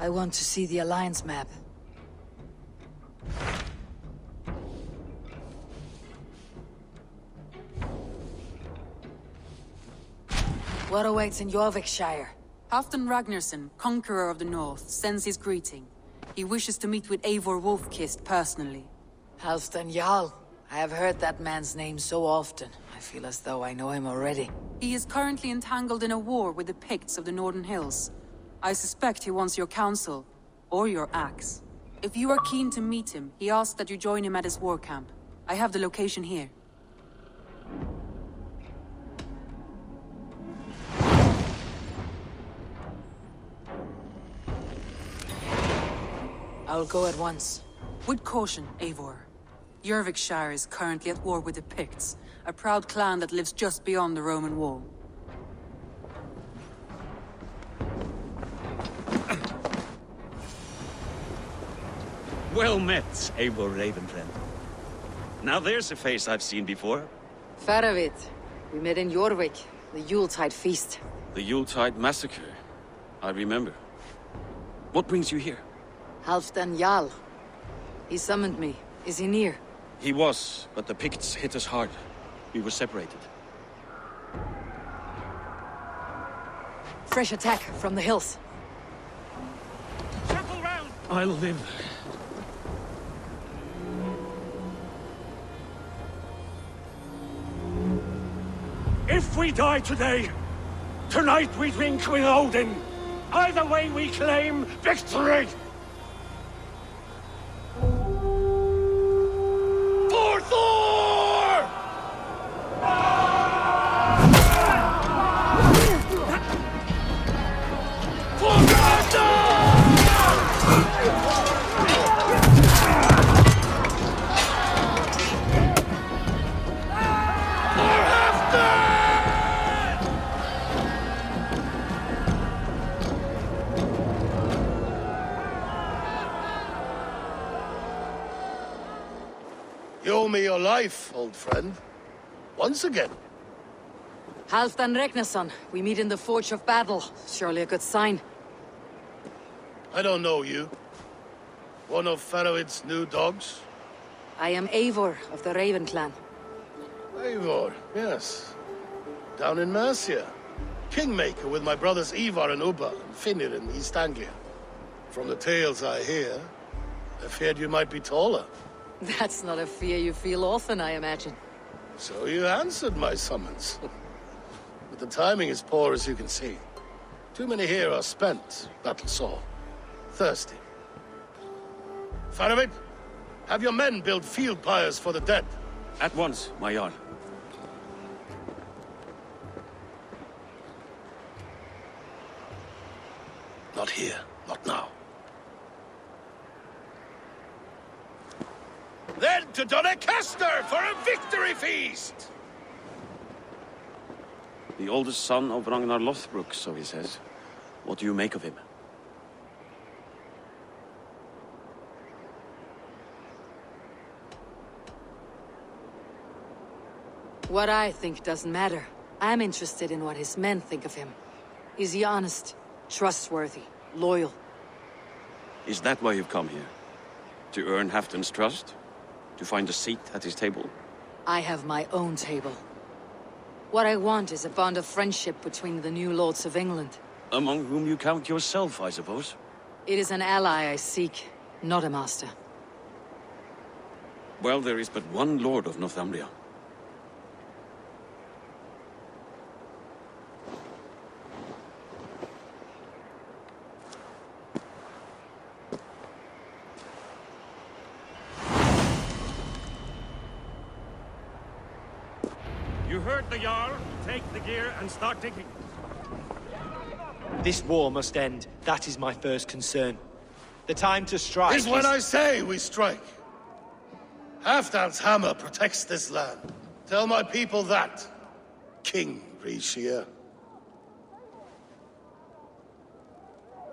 I want to see the Alliance map. What awaits in Jorvikshire? Halfdan Ragnarsson, conqueror of the North, sends his greeting. He wishes to meet with Eivor Wolfkist personally. Halfdan Jarl. I have heard that man's name so often. I feel as though I know him already. He is currently entangled in a war with the Picts of the Northern Hills. I suspect he wants your counsel, or your axe. If you are keen to meet him, he asks that you join him at his war camp. I have the location here. I'll go at once. With caution, Eivor. Jorvikshire is currently at war with the Picts, a proud clan that lives just beyond the Roman wall. Well met, Eivor Ravenfriend. Now there's a face I've seen before. Faravit. We met in Jorvik, the Yuletide feast. The Yuletide massacre. I remember. What brings you here? Halfdan Jarl. He summoned me. Is he near? He was, but the Picts hit us hard. We were separated. Fresh attack from the hills. Circle round! I'll live. If we die today, tonight we drink with Odin. Either way we claim victory! For Thor! For You owe me your life, old friend. Once again. Halfdan Ragnarsson. We meet in the Forge of Battle. Surely a good sign. I don't know you. One of Faroid's new dogs? I am Eivor of the Raven clan. Eivor, yes. Down in Mercia. Kingmaker with my brothers Eivor and Ubba and Finnir in East Anglia. From the tales I hear, I feared you might be taller. That's not a fear you feel often, I imagine. So you answered my summons. But the timing is poor, as you can see. Too many here are spent, battle-sore, thirsty. Faravit, have your men build field pyres for the dead. At once, my Jarl. Not here, not now. Then to Doncaster for a victory feast! The oldest son of Ragnar Lothbrok, so he says. What do you make of him? What I think doesn't matter. I'm interested in what his men think of him. Is he honest, trustworthy, loyal? Is that why you've come here? To earn Halfdan's trust? To find a seat at his table? I have my own table. What I want is a bond of friendship between the new lords of England. Among whom you count yourself, I suppose? It is an ally I seek, not a master. Well, there is but one lord of Northumbria. You heard the Jarl. Take the gear and start digging. This war must end. That is my first concern. The time to strike Is when I say we strike. Halfdan's hammer protects this land. Tell my people that, King Rishia.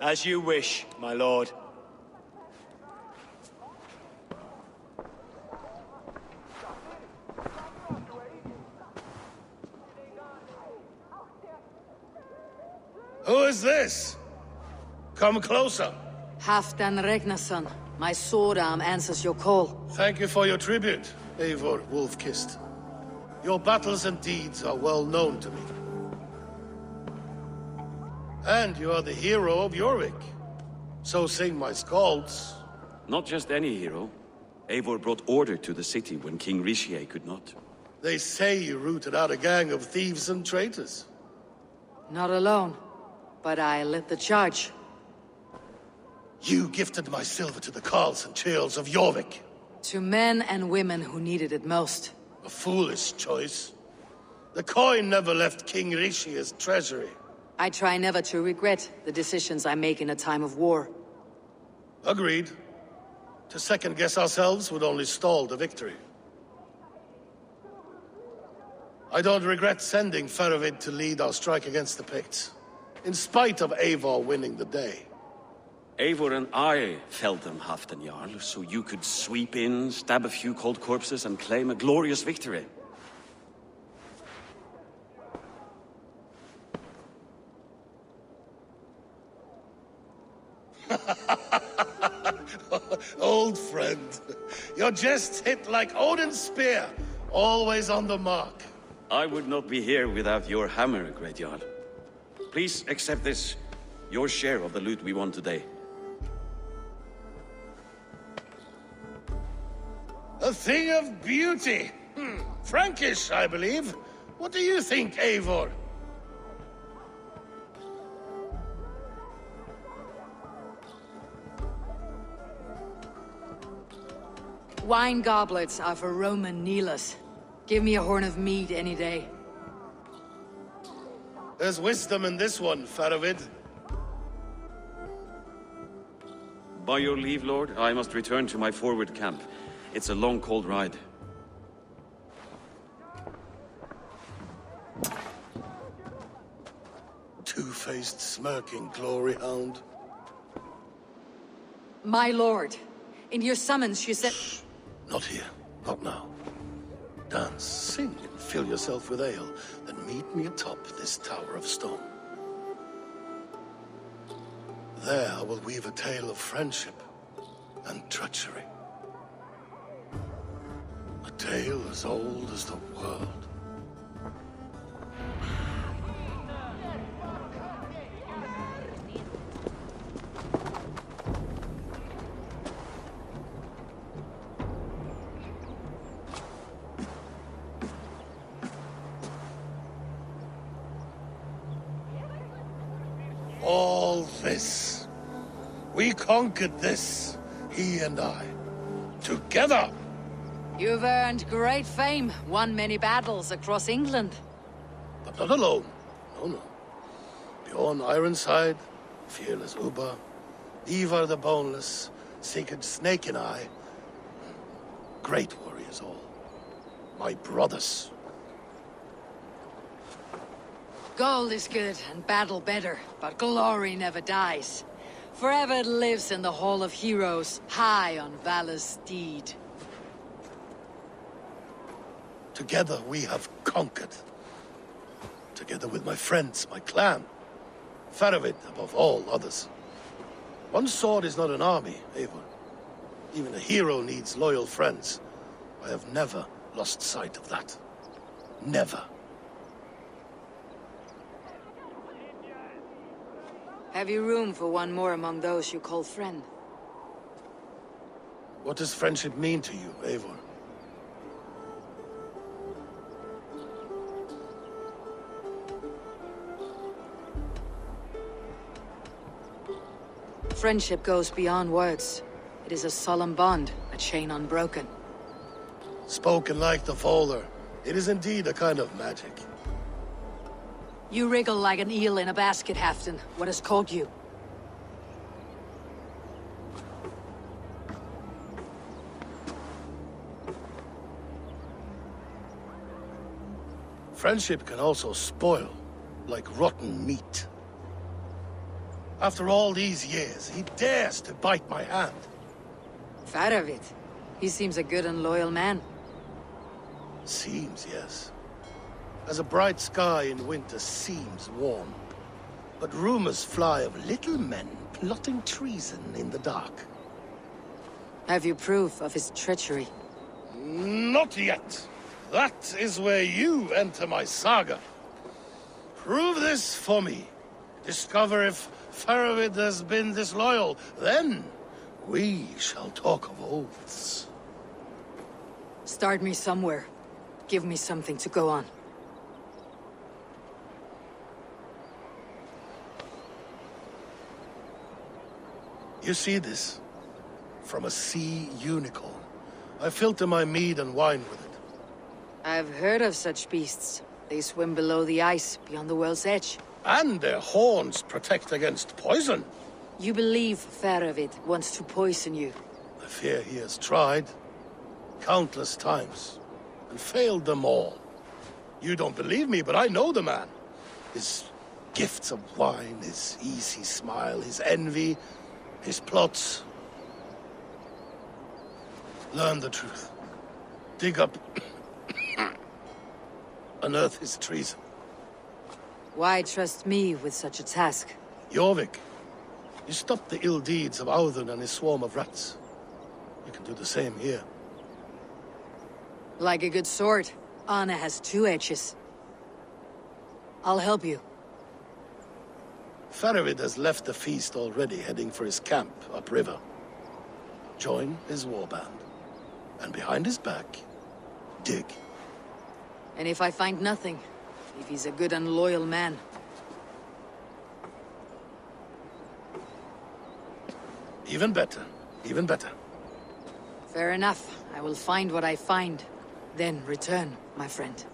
As you wish, my lord. Who is this? Come closer. Halfdan Regnason, my sword arm answers your call. Thank you for your tribute, Eivor Wolf-Kissed. Your battles and deeds are well known to me. And you are the hero of Jorvik. So sing my skalds. Not just any hero. Eivor brought order to the city when King Rishi could not. They say you rooted out a gang of thieves and traitors. Not alone, but I led the charge. You gifted my silver to the carls and churls of Jorvik. To men and women who needed it most. A foolish choice. The coin never left King Rishi's treasury. I try never to regret the decisions I make in a time of war. Agreed. To second-guess ourselves would only stall the victory. I don't regret sending Faravid to lead our strike against the Picts, in spite of Eivor winning the day. Eivor and I felled them, Halfdan Jarl, so you could sweep in, stab a few cold corpses, and claim a glorious victory. Old friend, your jests hit like Odin's spear, always on the mark. I would not be here without your hammer, Great Jarl. Please accept this, your share of the loot we won today. A thing of beauty. Frankish, I believe. What do you think, Eivor? Wine goblets are for Roman kneelers. Give me a horn of mead any day. There's wisdom in this one, Faravid. By your leave, Lord, I must return to my forward camp. It's a long, cold ride. Two-faced, smirking glory hound. My lord, in your summons you said... Not here. Not now. Dance, sing, and fill yourself with ale, then meet me atop this tower of stone. There I will weave a tale of friendship and treachery. A tale as old as the world. All this. We conquered this, he and I. Together! You've earned great fame, won many battles across England. But not alone. No, no. Bjorn Ironside, fearless Ubba, Eivor the Boneless, Sigurd Snake and I. Great warriors all. My brothers. Gold is good and battle better, but glory never dies. Forever it lives in the Hall of Heroes, high on valor's steed. Together we have conquered. Together with my friends, my clan. Faravid above all others. One sword is not an army, Eivor. Even a hero needs loyal friends. I have never lost sight of that. Never. Have you room for one more among those you call friend? What does friendship mean to you, Eivor? Friendship goes beyond words. It is a solemn bond, a chain unbroken. Spoken like the Fowler, it is indeed a kind of magic. You wriggle like an eel in a basket, Halfdan. What has caught you? Friendship can also spoil, like rotten meat. After all these years, he dares to bite my hand. Faravid. He seems a good and loyal man. Seems, yes. As a bright sky in winter seems warm. But rumors fly of little men plotting treason in the dark. Have you proof of his treachery? Not yet. That is where you enter my saga. Prove this for me. Discover if Faravid has been disloyal. Then we shall talk of oaths. Start me somewhere. Give me something to go on. You see this? From a sea unicorn. I filter my mead and wine with it. I've heard of such beasts. They swim below the ice, beyond the world's edge. And their horns protect against poison. You believe Faravid wants to poison you? I fear he has tried. Countless times. And failed them all. You don't believe me, but I know the man. His gifts of wine, his easy smile, his envy, his plots. Learn the truth. Dig up... unearth his treason. Why trust me with such a task? Jorvik, you stopped the ill deeds of Audun and his swarm of rats. You can do the same here. Like a good sword, Anna has two edges. I'll help you. Faravid has left the feast already, heading for his camp upriver. Join his warband. And behind his back, dig. And if I find nothing, if he's a good and loyal man, even better, even better. fair enough. I will find what I find. Then return, my friend.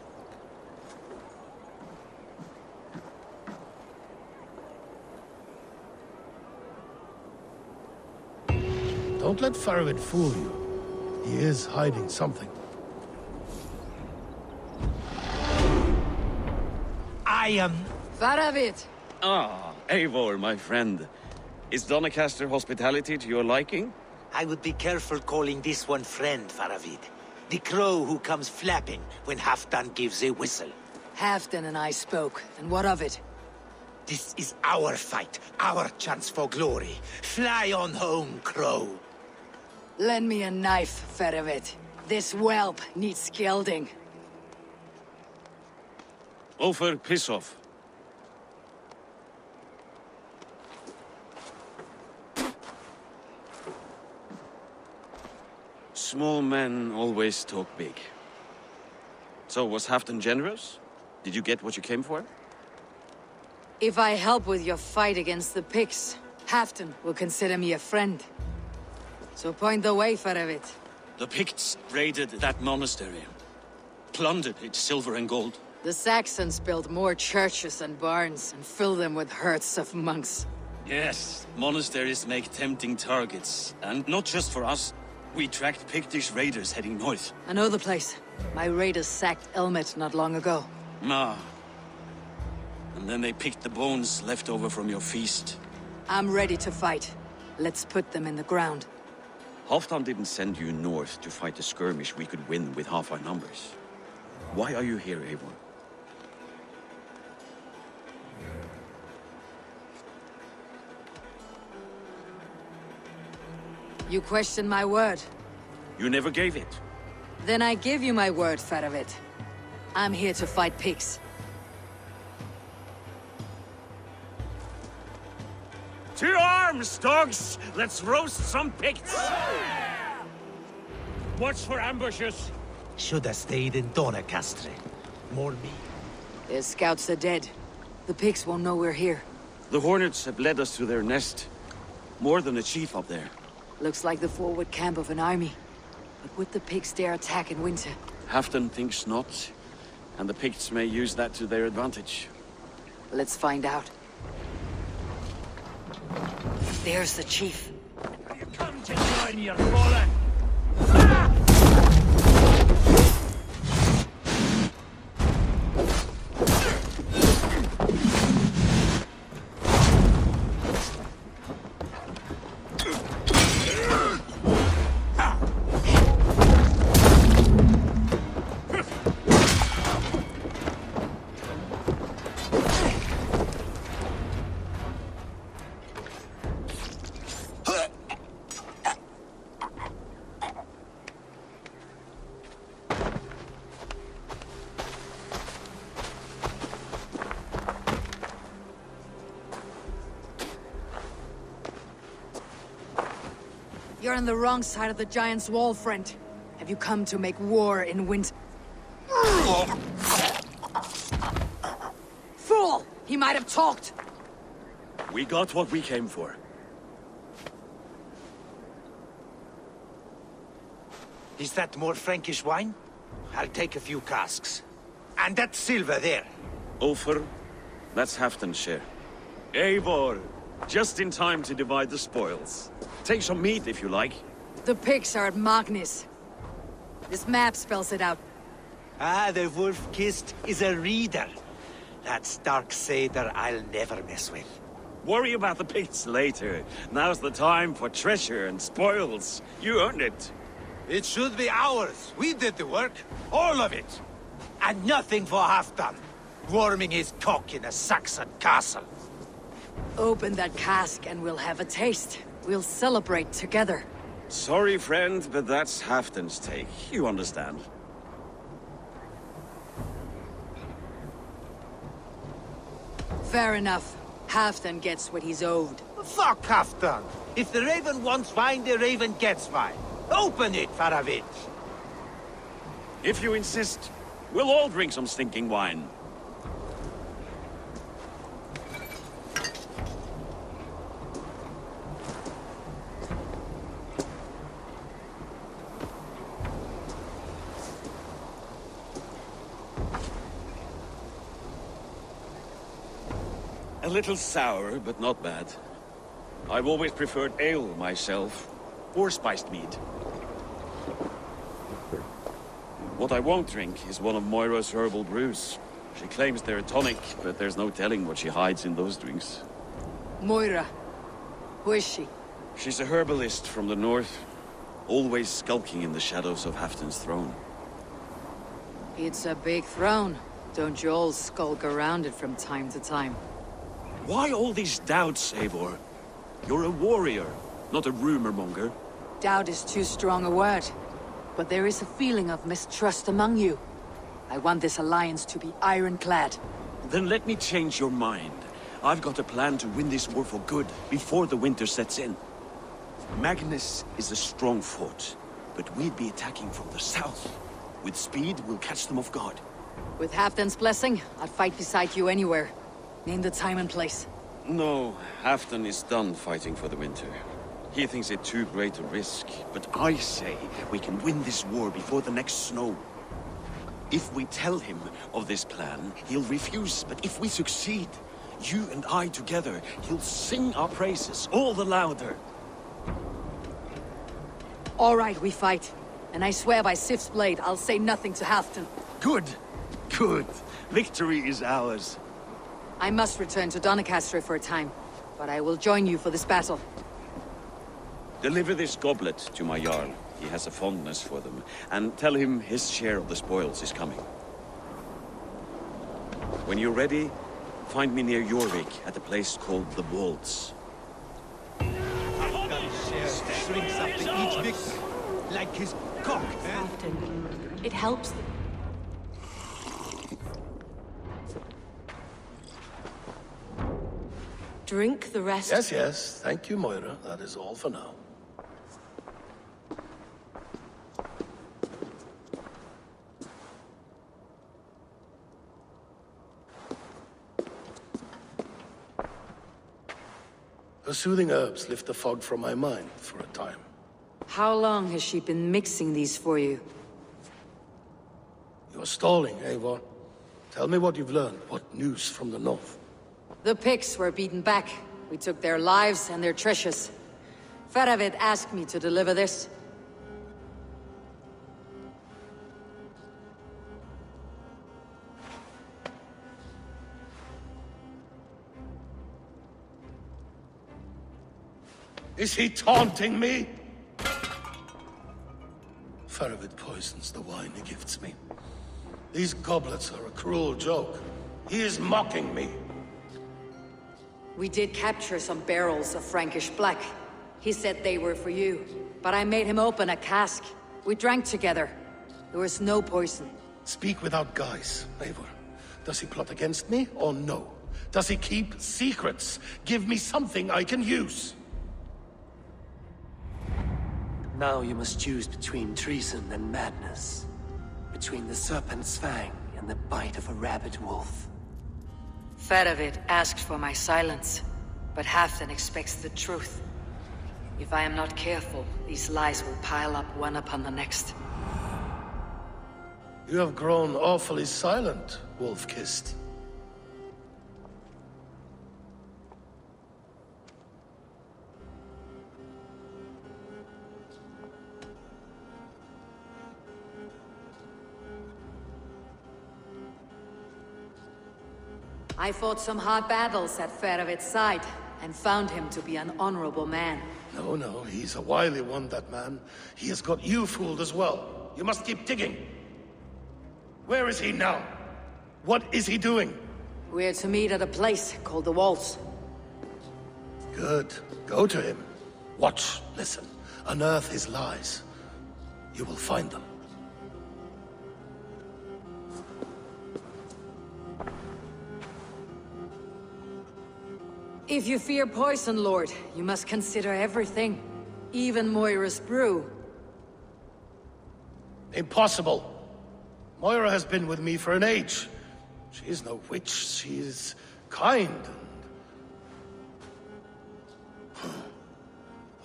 Don't let Faravid fool you. He is hiding something. I am... Faravid! Ah, Eivor, my friend. Is Doncaster hospitality to your liking? I would be careful calling this one friend, Faravid. The crow who comes flapping when Halfdan gives a whistle. Halfdan and I spoke, and what of it? This is our fight, our chance for glory. Fly on home, crow. Lend me a knife, Faravid. This whelp needs gilding. Ofer, piss off. Small men always talk big. So, was Halfdan generous? Did you get what you came for? If I help with your fight against the Picts, Halfdan will consider me a friend. So point the way, Faravid. The Picts raided that monastery. Plundered its silver and gold. The Saxons built more churches and barns, and filled them with herds of monks. Yes, monasteries make tempting targets. And not just for us. We tracked Pictish raiders heading north. I know the place. My raiders sacked Elmet not long ago. Ah. And then they picked the bones left over from your feast. I'm ready to fight. Let's put them in the ground. Halfdan didn't send you north to fight a skirmish we could win with half our numbers. Why are you here, Eivor? You question my word. You never gave it. Then I give you my word, Faravid. I'm here to fight Picts. To arms, dogs! Let's roast some Picts! Watch for ambushes. Should have stayed in Doncaster. More me. Their scouts are dead. The Picts won't know we're here. The Hornets have led us to their nest. More than a chief up there. Looks like the forward camp of an army. But would the Picts dare attack in winter? Halfdan thinks not. And the Picts may use that to their advantage. Let's find out. There's the chief. You come to join your fallen! You're on the wrong side of the Giant's wall, friend. Have you come to make war in winter? Fool! He might have talked! We got what we came for. Is that more Frankish wine? I'll take a few casks. And that silver there. Ulfr, that's Halfdan's share. Eivor, just in time to divide the spoils. Take some meat if you like. The pigs are at Magnus. This map spells it out. Ah, the wolf-kissed is a reader. That stark satyr I'll never mess with. Worry about the pits later. Now's the time for treasure and spoils. You earned it. It should be ours. We did the work. All of it. And nothing for Halfdan. Warming his cock in a Saxon castle. Open that cask and we'll have a taste. We'll celebrate together. Sorry, friend, but that's Halfdan's take. You understand. Fair enough. Halfdan gets what he's owed. Fuck Halfdan. If the Raven wants wine, the Raven gets wine. Open it, Faravid. If you insist, we'll all drink some stinking wine. A little sour, but not bad. I've always preferred ale myself, or spiced mead. What I won't drink is one of Moira's herbal brews. She claims they're a tonic, but there's no telling what she hides in those drinks. Moira. Who is she? She's a herbalist from the north, always skulking in the shadows of Halfdan's throne. It's a big throne. Don't you all skulk around it from time to time? Why all these doubts, Eivor? You're a warrior, not a rumor-monger. Doubt is too strong a word. But there is a feeling of mistrust among you. I want this alliance to be ironclad. Then let me change your mind. I've got a plan to win this war for good, before the winter sets in. Magnus is a strong fort, but we'd be attacking from the south. With speed, we'll catch them off guard. With Halfdan's blessing, I'd fight beside you anywhere. Name the time and place. No, Halfdan is done fighting for the winter. He thinks it too great a risk, but I say we can win this war before the next snow. If we tell him of this plan, he'll refuse, but if we succeed, you and I together, he'll sing our praises all the louder. All right, we fight. And I swear by Sif's blade, I'll say nothing to Halfdan. Good, good. Victory is ours. I must return to Doncaster for a time, but I will join you for this battle. Deliver this goblet to my Jarl. He has a fondness for them. And tell him his share of the spoils is coming. When you're ready, find me near Jorvik at a place called the Wolds. Shrinks up to each victim, like his cock. Often. It helps. Drink the rest. Yes, yes. Thank you, Moira. That is all for now. Her soothing herbs lift the fog from my mind for a time. How long has she been mixing these for you? You're stalling, Eivor. Tell me what you've learned. What news from the north? The Picts were beaten back. We took their lives and their treasures. Faravid asked me to deliver this. Is he taunting me? Faravid poisons the wine he gifts me. These goblets are a cruel joke. He is mocking me. We did capture some barrels of Frankish black. He said they were for you, but I made him open a cask. We drank together. There was no poison. Speak without guise, Eivor. Does he plot against me or no? Does he keep secrets? Give me something I can use. Now you must choose between treason and madness. Between the serpent's fang and the bite of a rabid wolf. Feravid asked for my silence, but Halfdan expects the truth. If I am not careful, these lies will pile up one upon the next. You have grown awfully silent, Wolf-Kissed. I fought some hard battles at Feravid's side, and found him to be an honorable man. No, he's a wily one, that man. He has got you fooled as well. You must keep digging. Where is he now? What is he doing? We're to meet at a place called the Walls. Good. Go to him. Watch, listen. Unearth his lies. You will find them. If you fear poison, Lord, you must consider everything. Even Moira's brew. Impossible. Moira has been with me for an age. She is no witch. She is kind and...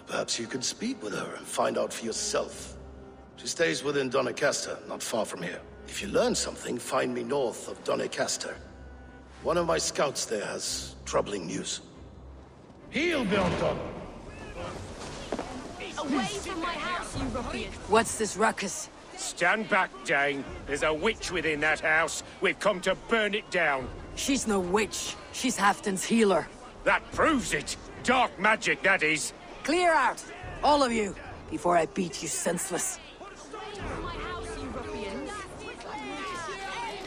Perhaps you could speak with her and find out for yourself. She stays within Doncaster, not far from here. If you learn something, find me north of Doncaster. One of my scouts there has troubling news. He'll be on top. Away from my house, you ruffian! What's this ruckus? Stand back, Dane. There's a witch within that house. We've come to burn it down. She's no witch. She's Halfdan's healer. That proves it. Dark magic, that is. Clear out, all of you, before I beat you senseless. My house, you ruffian!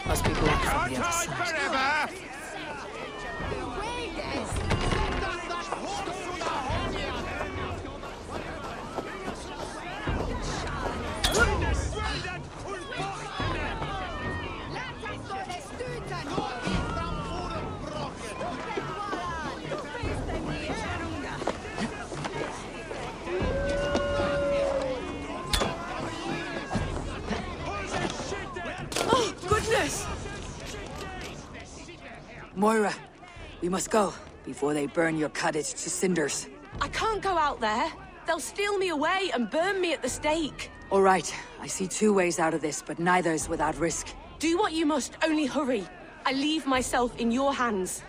Must be blocked from the other side. Forever! Moira, we must go, before they burn your cottage to cinders. I can't go out there. They'll steal me away and burn me at the stake. All right, I see two ways out of this, but neither is without risk. Do what you must, only hurry. I leave myself in your hands.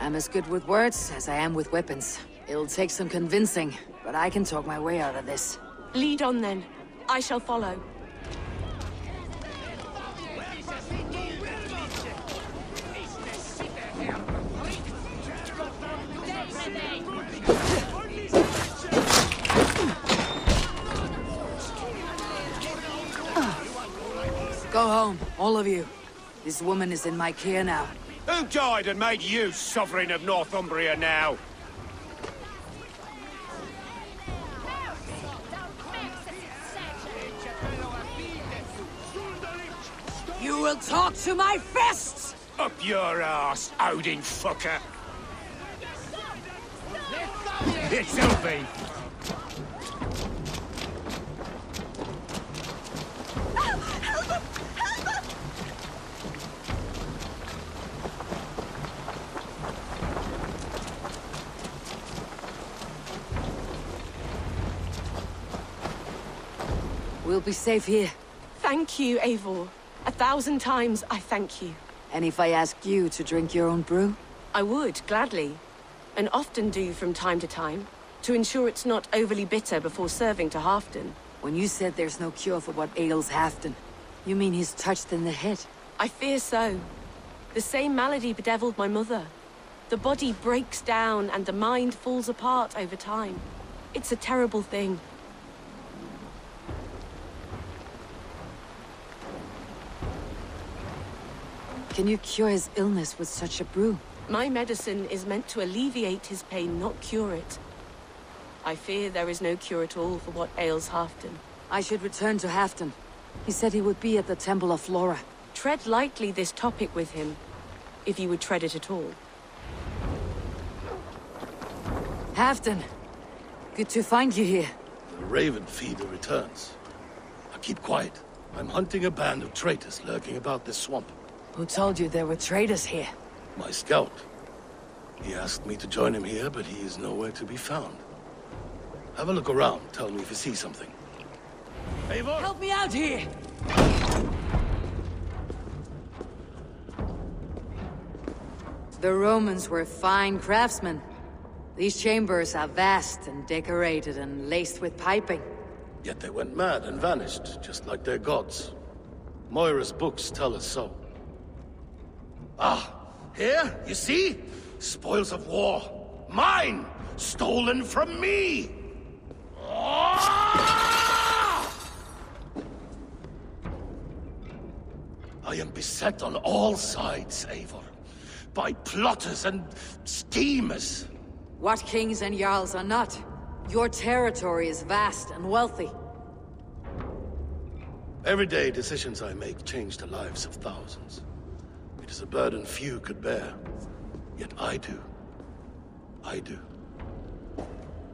I'm as good with words as I am with weapons. It'll take some convincing, but I can talk my way out of this. Lead on then. I shall follow. Go home, all of you. This woman is in my care now. Who died and made you sovereign of Northumbria now? You will talk to my fists! Up your ass, Odin fucker! It'll be. We'll be safe here. Thank you, Eivor. 1,000 times I thank you. And if I asked you to drink your own brew? I would, gladly. And often do from time to time, to ensure it's not overly bitter before serving to Halfdan. When you said there's no cure for what ails Halfdan, you mean he's touched in the head? I fear so. The same malady bedeviled my mother. The body breaks down and the mind falls apart over time. It's a terrible thing. Can you cure his illness with such a brew? My medicine is meant to alleviate his pain, not cure it. I fear there is no cure at all for what ails Halfdan. I should return to Halfdan. He said he would be at the Temple of Flora. Tread lightly this topic with him. if you would tread it at all. Halfdan, good to find you here. The raven feeder returns. Now keep quiet. I'm hunting a band of traitors lurking about this swamp. Who told you there were traitors here? My scout. He asked me to join him here, but he is nowhere to be found. Have a look around. Tell me if you see something. Eivor! Help me out here! The Romans were fine craftsmen. These chambers are vast and decorated and laced with piping. Yet they went mad and vanished, just like their gods. Moira's books tell us so. Ah, here, you see? Spoils of war. Mine! Stolen from me! Ah! I am beset on all sides, Eivor. By plotters and schemers. What kings and jarls are not? Your territory is vast and wealthy. Everyday decisions I make change the lives of thousands. It is a burden few could bear. Yet I do. I do.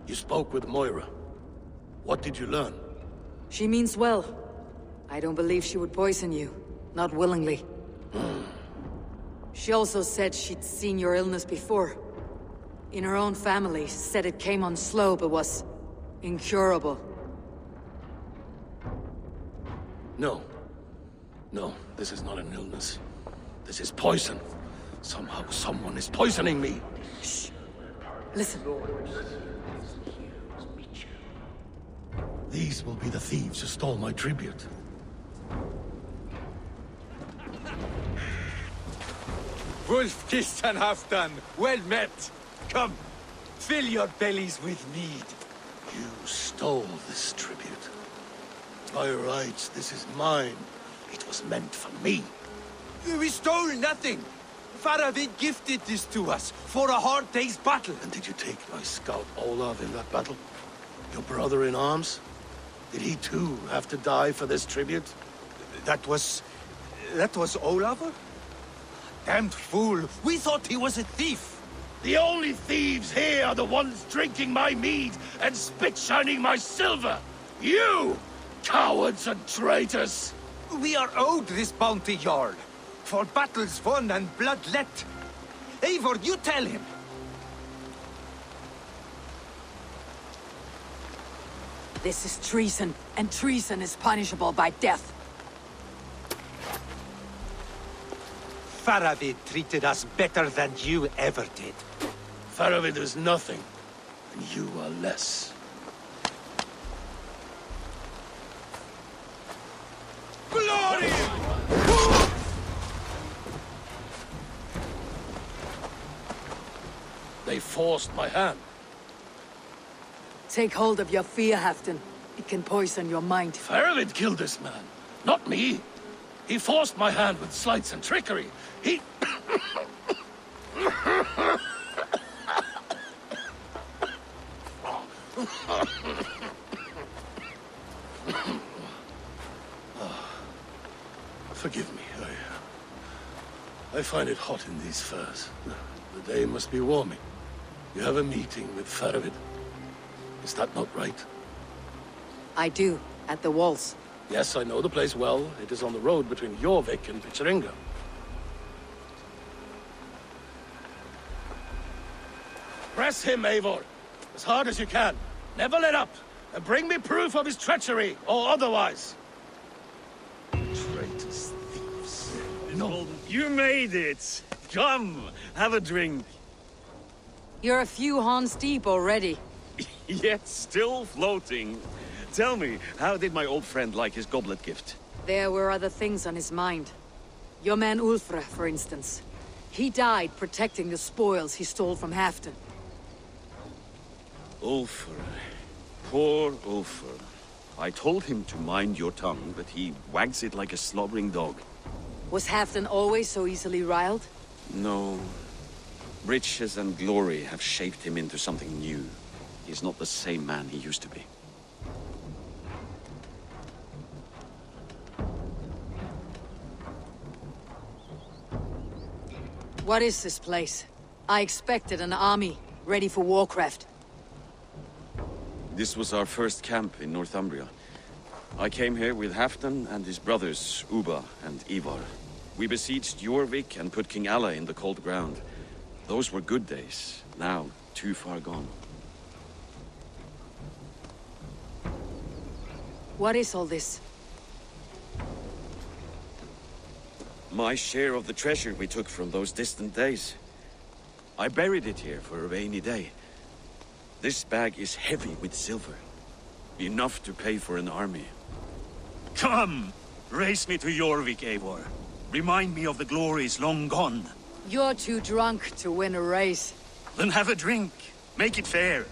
You spoke with Moira. What did you learn? She means well. I don't believe she would poison you. Not willingly. She also said she'd seen your illness before. In her own family, said it came on slow but was incurable. No. No, this is not an illness. This is poison. Somehow, someone is poisoning me. Shh. Listen. These will be the thieves who stole my tribute. Wolf-kissed and Halfdan, well met. Come, fill your bellies with mead. You stole this tribute. By rights, this is mine. It was meant for me. We stole nothing. Faravid gifted this to us for a hard day's battle. And did you take my scout Olav in that battle? Your brother in arms? Did he too have to die for this tribute? That was Olafur? Damned fool. We thought he was a thief. The only thieves here are the ones drinking my mead and spit-shining my silver. You! Cowards and traitors! We are owed this bounty, Jarl. For battles won and blood let. Eivor, you tell him. This is treason, and treason is punishable by death. Faravid treated us better than you ever did. Faravid is nothing, and you are less. Glory! They forced my hand. Take hold of your fear, Halfdan. It can poison your mind. Faravid killed this man, not me. He forced my hand with sleights and trickery. He... Forgive me. I find it hot in these furs. The day must be warming. You have a meeting with Faravid. Is that not right? I do, at the walls. Yes, I know the place well. It is on the road between Jorvik and Picheringa. Press him, Eivor. As hard as you can. Never let up. And bring me proof of his treachery, or otherwise. Traitors, thieves. No. You made it! Come, have a drink. You're a few horns deep already. Yet still floating. Tell me, how did my old friend like his goblet gift? There were other things on his mind. Your man Ulfre, for instance. He died protecting the spoils he stole from Halfdan. Ulfr. Poor Ulfr. I told him to mind your tongue, but he wags it like a slobbering dog. Was Halfdan always so easily riled? No. Riches and glory have shaped him into something new. He's not the same man he used to be. What is this place? I expected an army, ready for warcraft. This was our first camp in Northumbria. I came here with Halfdan and his brothers, Ubba and Eivor. We besieged Jorvik and put King Alla in the cold ground. Those were good days, now too far gone. What is all this? My share of the treasure we took from those distant days. I buried it here for a rainy day. This bag is heavy with silver. Enough to pay for an army. Come! Race me to Jorvik, Eivor. Remind me of the glories long gone. You're too drunk to win a race. Then have a drink. Make it fair.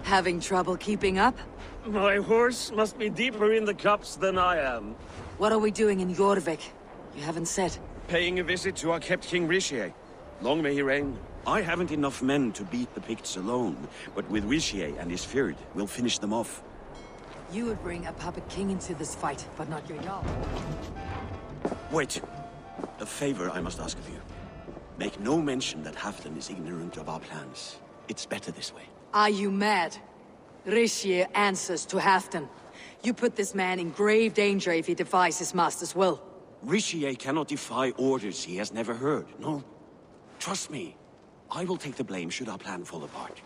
Having trouble keeping up? My horse must be deeper in the cups than I am. What are we doing in Jorvik? You haven't said. Paying a visit to our kept King Rishi. Long may he reign. I haven't enough men to beat the Picts alone, but with Rishi and his Fyrd, we'll finish them off. You would bring a puppet king into this fight, but not your Jarl. Wait. A favor I must ask of you. Make no mention that Halfdan is ignorant of our plans. It's better this way. Are you mad? Rishi answers to Halfdan. You put this man in grave danger if he defies his master's will. Rishi cannot defy orders he has never heard, no. Trust me. I will take the blame should our plan fall apart.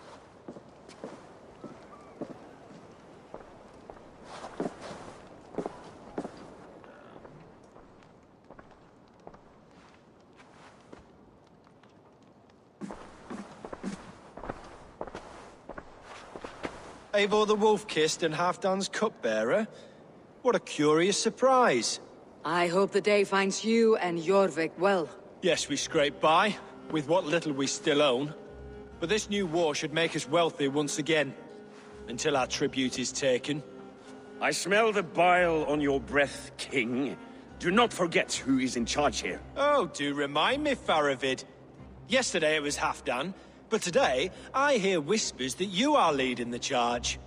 Eivor the Wolf-Kissed and Halfdan's cupbearer? What a curious surprise. I hope the day finds you and Jorvik well. Yes, we scrape by, with what little we still own. But this new war should make us wealthy once again. Until our tribute is taken. I smell the bile on your breath, King. Do not forget who is in charge here. Oh, do remind me, Faravid. Yesterday it was Halfdan, but today I hear whispers that you are leading the charge.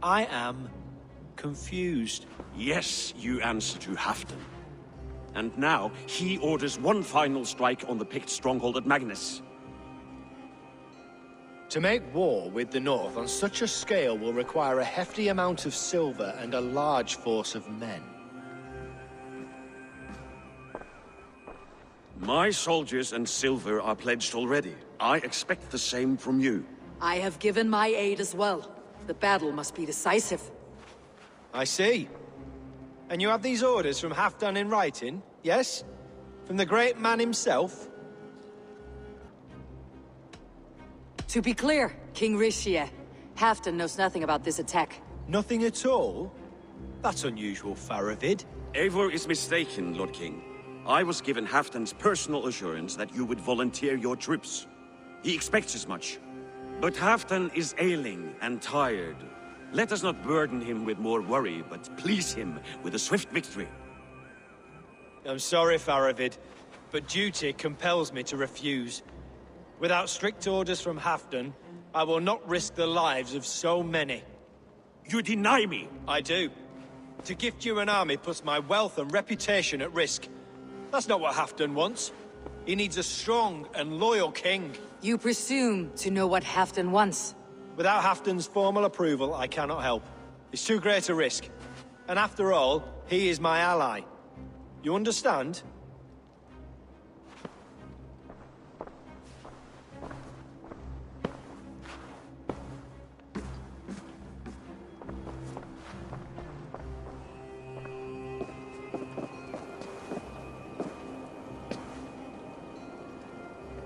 I am confused. Yes, you answer to Halfdan. And now, he orders one final strike on the Pict stronghold at Magnus. To make war with the North on such a scale will require a hefty amount of silver and a large force of men. My soldiers and silver are pledged already. I expect the same from you. I have given my aid as well. The battle must be decisive. I see. And you have these orders from Halfdan in writing, yes? From the great man himself? To be clear, King Rishi, Halfdan knows nothing about this attack. Nothing at all? That's unusual, Faravid. Eivor is mistaken, Lord King. I was given Halfdan's personal assurance that you would volunteer your troops. He expects as much. But Halfdan is ailing and tired. Let us not burden him with more worry, but please him with a swift victory. I'm sorry, Faravid, but duty compels me to refuse. Without strict orders from Halfdan, I will not risk the lives of so many. You deny me! I do. To gift you an army puts my wealth and reputation at risk. That's not what Halfdan wants. He needs a strong and loyal king. You presume to know what Halfdan wants. Without Halfdan's formal approval, I cannot help. It's too great a risk. And after all, he is my ally. You understand?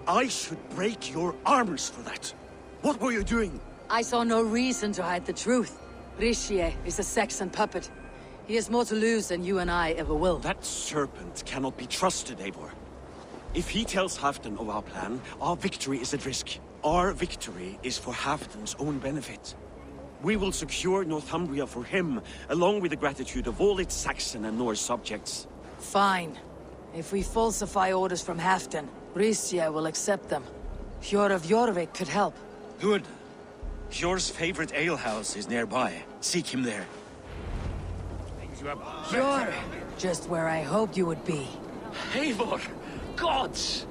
I should break your arms for that. What were you doing? I saw no reason to hide the truth. Rishi is a Saxon puppet. He has more to lose than you and I ever will. That serpent cannot be trusted, Eivor. If he tells Halfdan of our plan, our victory is at risk. Our victory is for Halfdan's own benefit. We will secure Northumbria for him, along with the gratitude of all its Saxon and Norse subjects. Fine. If we falsify orders from Halfdan, Rishi will accept them. Hjor of Jorvik could help. Good. Hjor's favorite alehouse is nearby. Seek him there. Hjor, just where I hoped you would be. Eivor! Gods!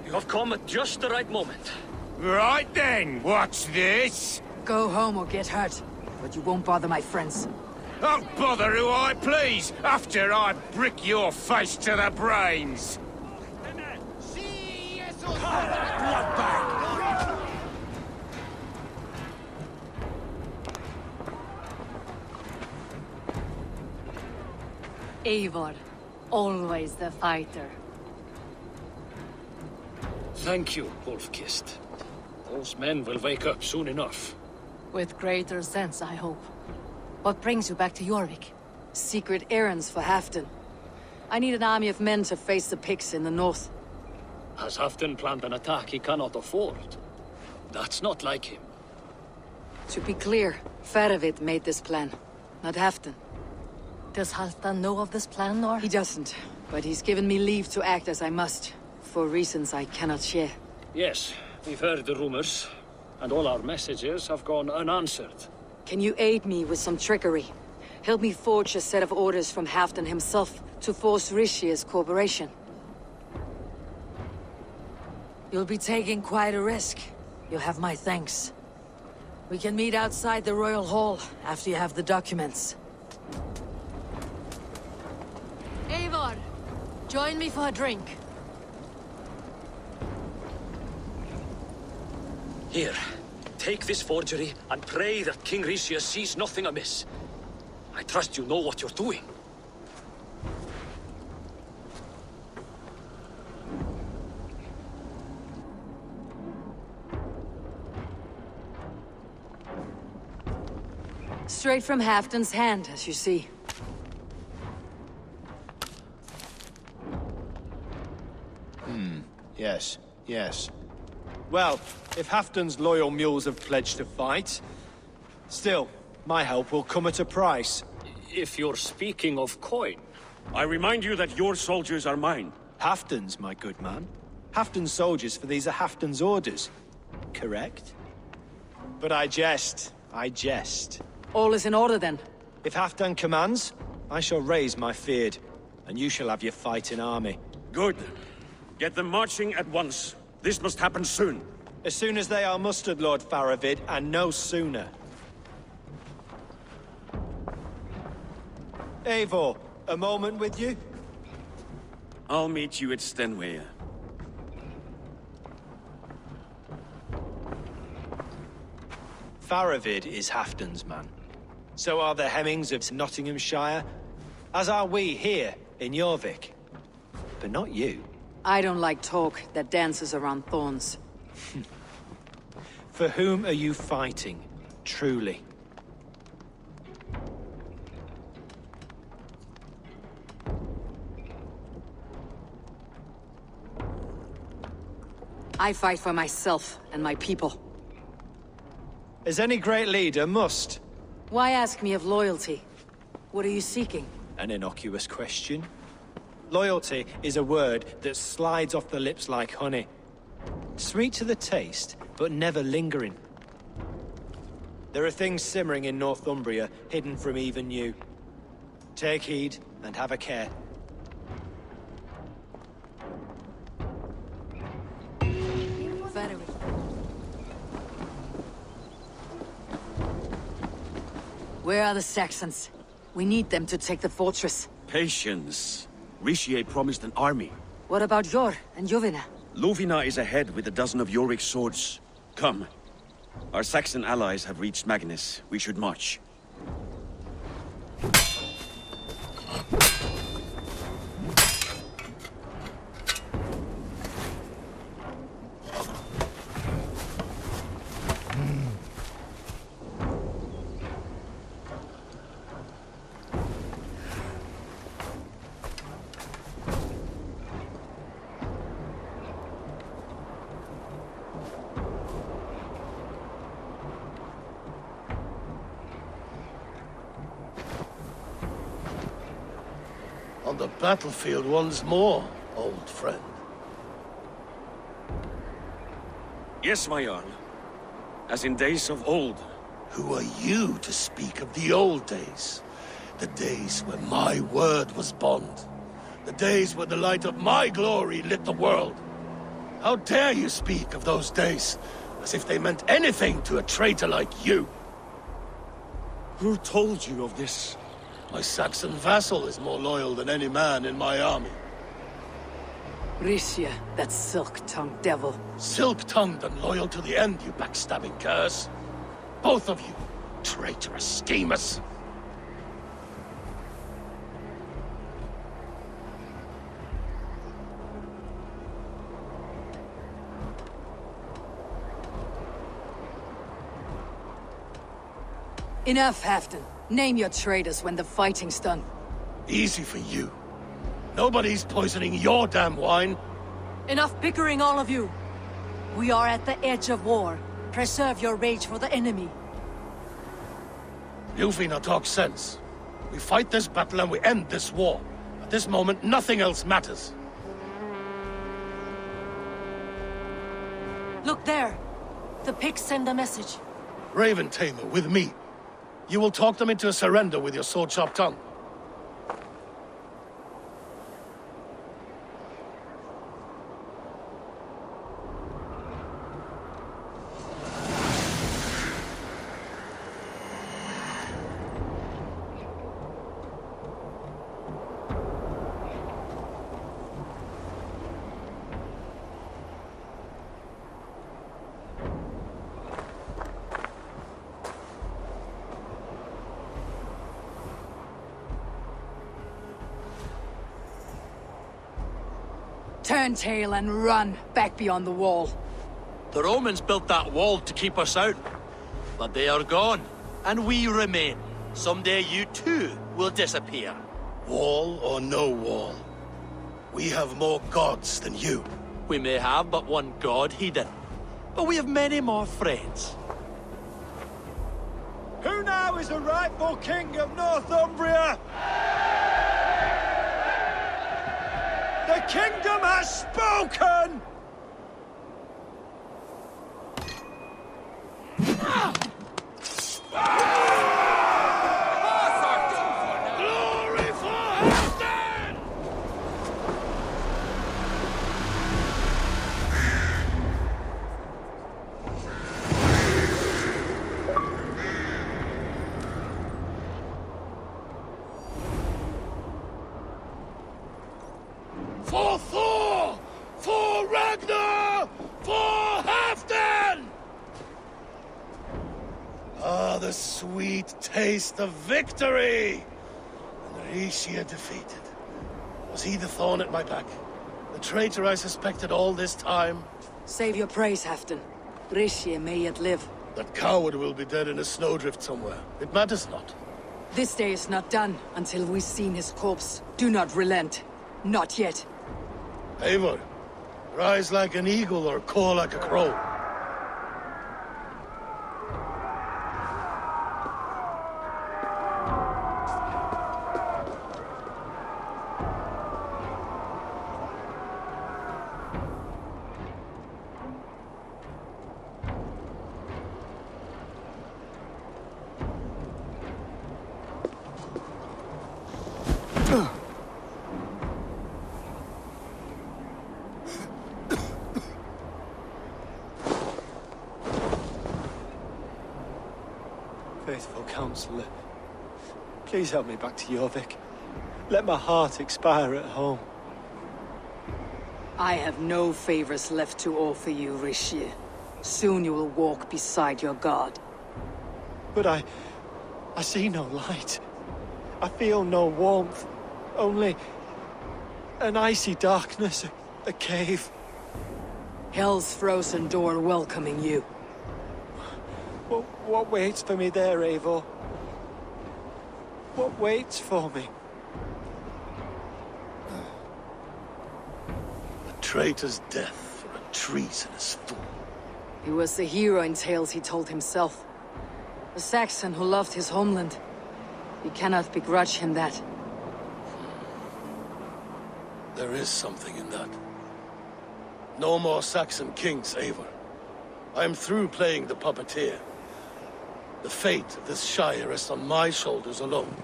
You have come at just the right moment. Right then, what's this? Go home or get hurt. But you won't bother my friends. I'll bother who I please, after I brick your face to the brains! Eivor, always the fighter. Thank you, Wolf-Kissed. Those men will wake up soon enough. With greater sense, I hope. What brings you back to Jorvik? Secret errands for Halfdan. I need an army of men to face the Picts in the north. Has Halfdan planned an attack he cannot afford? That's not like him. To be clear, Faravid made this plan, not Halfdan. Does Halfdan know of this plan, or...? He doesn't, but he's given me leave to act as I must, for reasons I cannot share. Yes, we've heard the rumors, and all our messages have gone unanswered. Can you aid me with some trickery? Help me forge a set of orders from Halfdan himself to force Rishia's cooperation. You'll be taking quite a risk. You'll have my thanks. We can meet outside the Royal Hall after you have the documents. Eivor, join me for a drink. Here, take this forgery and pray that King Rishia sees nothing amiss. I trust you know what you're doing. Straight from Halfdan's hand, as you see. Yes, yes. Well, if Halfdan's loyal mules have pledged to fight, still, my help will come at a price. If you're speaking of coin... I remind you that your soldiers are mine. Halfdan's, my good man. Halfdan's soldiers, for these are Halfdan's orders. Correct? But I jest. I jest. All is in order, then. If Halfdan commands, I shall raise my feared, and you shall have your fighting army. Good. Get them marching at once. This must happen soon. As soon as they are mustered, Lord Faravid, and no sooner. Eivor, a moment with you? I'll meet you at Stenway. Faravid is Halfdan's man. So are the Hemmings of Nottinghamshire, as are we here in Jorvik. But not you. I don't like talk that dances around thorns. For whom are you fighting, truly? I fight for myself and my people. As any great leader must. Why ask me of loyalty? What are you seeking? An innocuous question. Loyalty is a word that slides off the lips like honey. Sweet to the taste, but never lingering. There are things simmering in Northumbria, hidden from even you. Take heed, and have a care. Where are the Saxons? We need them to take the fortress. Patience. Rishie promised an army. What about Jor and Jovina? Lovina is ahead with a dozen of Jorvik's swords. Come. Our Saxon allies have reached Magnus. We should march. On the battlefield once more, old friend. Yes, my Jarl. As in days of old. Who are you to speak of the old days? The days when my word was bond. The days when the light of my glory lit the world. How dare you speak of those days as if they meant anything to a traitor like you? Who told you of this? My Saxon vassal is more loyal than any man in my army. Risha, that silk-tongued devil. Silk-tongued and loyal to the end, you backstabbing curs. Both of you, traitorous schemers. Enough, Halfdan. Name your traitors when the fighting's done. Easy for you. Nobody's poisoning your damn wine. Enough bickering, all of you. We are at the edge of war. Preserve your rage for the enemy. Yufina talks sense. We fight this battle and we end this war. At this moment, nothing else matters. Look there. The pigs send a message. Raven Tamer, with me. You will talk them into a surrender with your sword-sharp tongue. Turn tail and run back beyond the wall. The Romans built that wall to keep us out. But they are gone, and we remain. Someday you too will disappear. Wall or no wall, we have more gods than you. We may have but one god, Hedon. But we have many more friends. Who now is the rightful king of Northumbria? The kingdom has spoken! Glory for Halfdan! For Thor! For Ragnar! For Halfdan! Ah, the sweet taste of victory! And Risha defeated. Was he the thorn at my back? The traitor I suspected all this time? Save your praise, Halfdan. Risha may yet live. That coward will be dead in a snowdrift somewhere. It matters not. This day is not done until we've seen his corpse. Do not relent. Not yet. Eivor, rise like an eagle or caw like a crow. Faithful counselor, please help me back to Jorvik. Let my heart expire at home. I have no favors left to offer you, Risha. Soon you will walk beside your god. But I see no light. I feel no warmth. Only an icy darkness, a cave. Hell's frozen door welcoming you. What waits for me there, Eivor? What waits for me? A traitor's death for a treasonous fool. He was the hero in tales he told himself. A Saxon who loved his homeland. You cannot begrudge him that. There is something in that. No more Saxon kings, Eivor. I am through playing the puppeteer. The fate of this Shire rests on my shoulders alone.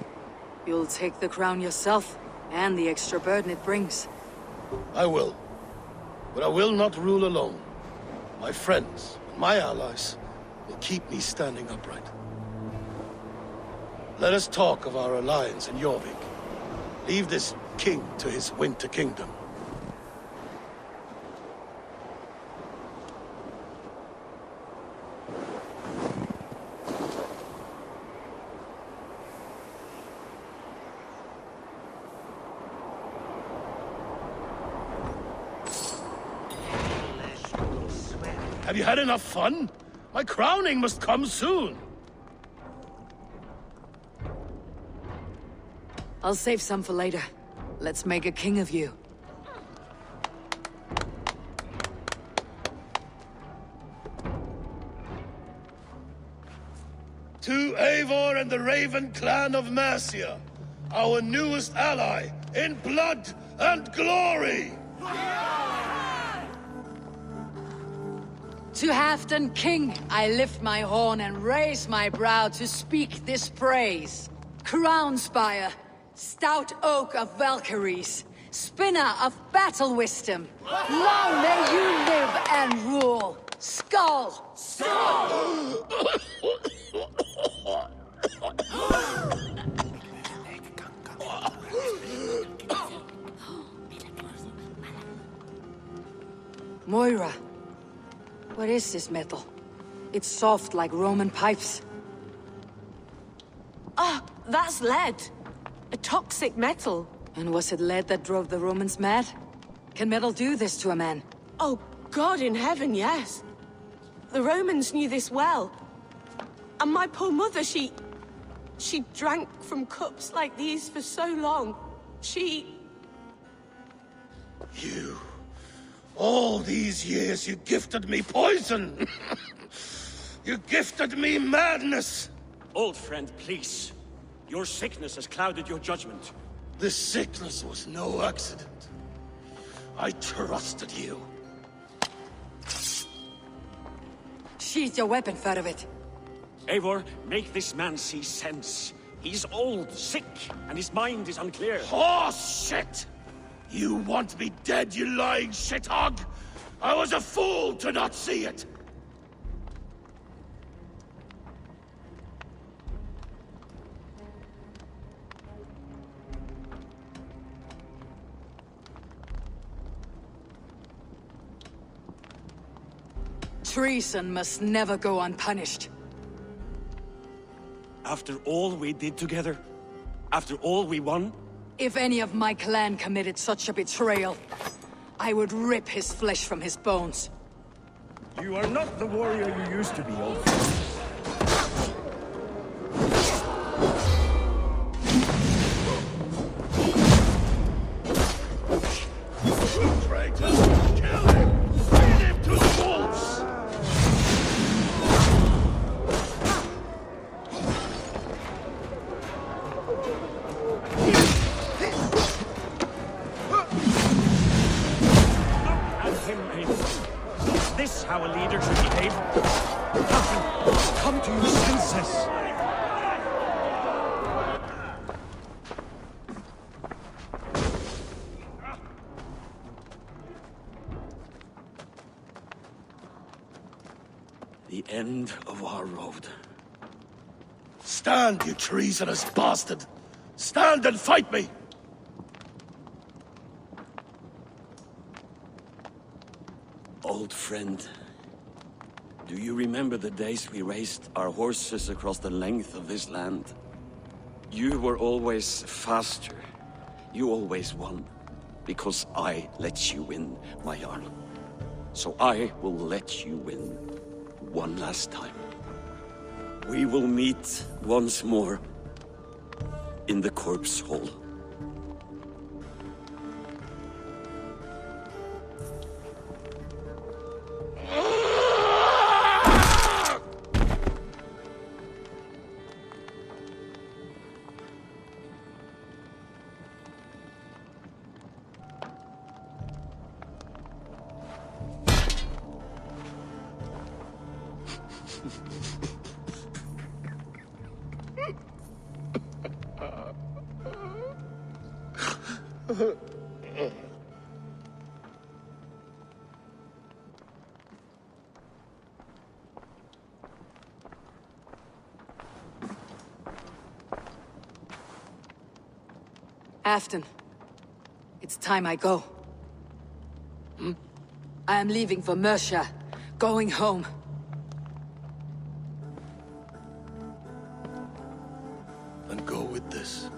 You'll take the crown yourself? And the extra burden it brings. I will. But I will not rule alone. My friends, my allies, will keep me standing upright. Let us talk of our alliance in Jorvik. Leave this king to his winter kingdom. Have you had enough fun? My crowning must come soon. I'll save some for later. Let's make a king of you. To Eivor and the Raven clan of Mercia, our newest ally in blood and glory! To Halfdan King, I lift my horn and raise my brow to speak this praise. Crown spire, stout oak of Valkyries, spinner of battle wisdom. Long may you live and rule. Skull! Skull! Moira. What is this metal? It's soft like Roman pipes. Ah, that's lead. A toxic metal. And was it lead that drove the Romans mad? Can metal do this to a man? Oh, God in heaven, yes. The Romans knew this well. And my poor mother, she drank from cups like these for so long. You... All these years you gifted me poison! You gifted me madness! Old friend, please. Your sickness has clouded your judgment. This sickness was no accident. I trusted you. Sheath your weapon, Fedovit. Eivor, make this man see sense. He's old, sick, and his mind is unclear. Horse shit! You want me dead, you lying shithog? I was a fool to not see it! Treason must never go unpunished. After all we did together? After all we won? If any of my clan committed such a betrayal, I would rip his flesh from his bones. You are not the warrior you used to be, old friend. Kill him! Feed him to the wolves! Is this how a leader should behave? Halfdan, come to your senses! The end of our road. Stand, you treasonous bastard! Stand and fight me! Old friend, do you remember the days we raced our horses across the length of this land? You were always faster. You always won. Because I let you win, my Jarl. So I will let you win one last time. We will meet once more in the corpse hall. Afton, it's time I go. I am leaving for Mercia, going home. And go with this.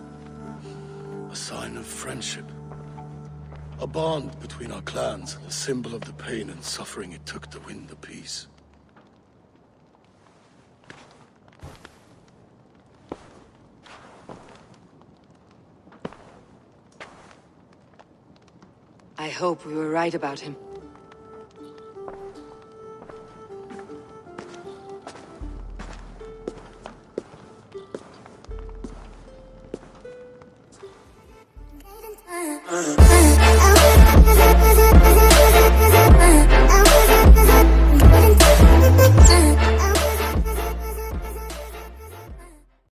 A sign of friendship. A bond between our clans, a symbol of the pain and suffering it took to win the peace. I hope we were right about him.